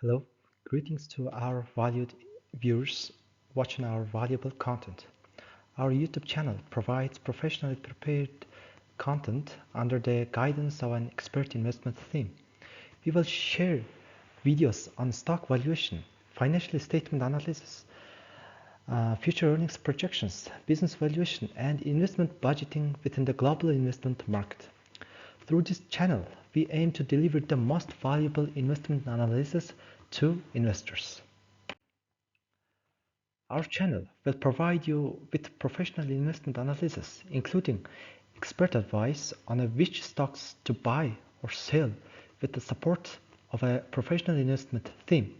Hello, greetings to our valued viewers watching our valuable content. Our YouTube channel provides professionally prepared content under the guidance of an expert investment team. We will share videos on stock valuation, financial statement analysis, future earnings projections, business valuation, and investment budgeting within the global investment market. Through this channel, we aim to deliver the most valuable investment analysis to investors. Our channel will provide you with professional investment analysis, including expert advice on which stocks to buy or sell with the support of a professional investment team.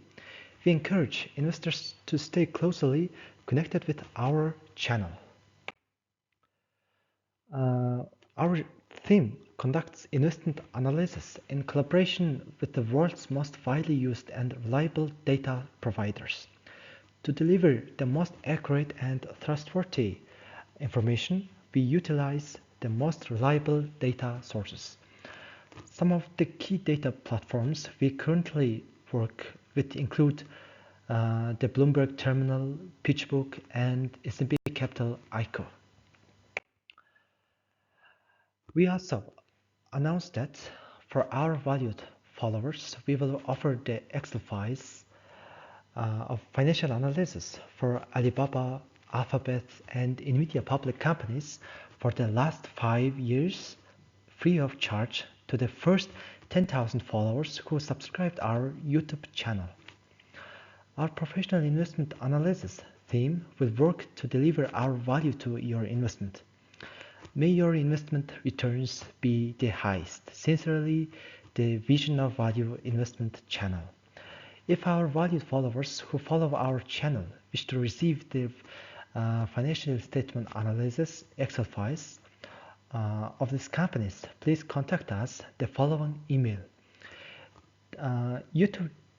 We encourage investors to stay closely connected with our channel. Our team conducts investment analysis in collaboration with the world's most widely used and reliable data providers. To deliver the most accurate and trustworthy information, we utilize the most reliable data sources. Some of the key data platforms we currently work with include the Bloomberg Terminal, PitchBook, and S&P Capital ICO. We also announced that for our valued followers, we will offer the Excel files of financial analysis for Alibaba, Alphabet, and Nvidia public companies for the last 5 years free of charge to the first 10,000 followers who subscribed our YouTube channel. Our professional investment analysis team will work to deliver our value to your investment. May your investment returns be the highest. Sincerely, the Vision of Value Investment Channel. If our valued followers who follow our channel wish to receive the financial statement analysis Excel files of these companies, please contact us the following email.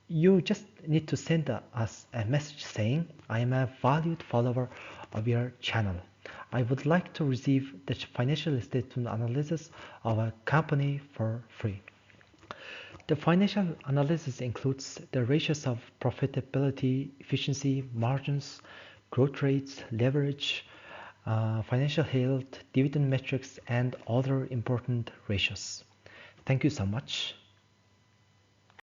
You just need to send us a message saying, I am a valued follower of your channel. I would like to receive the financial statement analysis of a company for free. The financial analysis includes the ratios of profitability, efficiency, margins, growth rates, leverage, financial health, dividend metrics, and other important ratios. Thank you so much.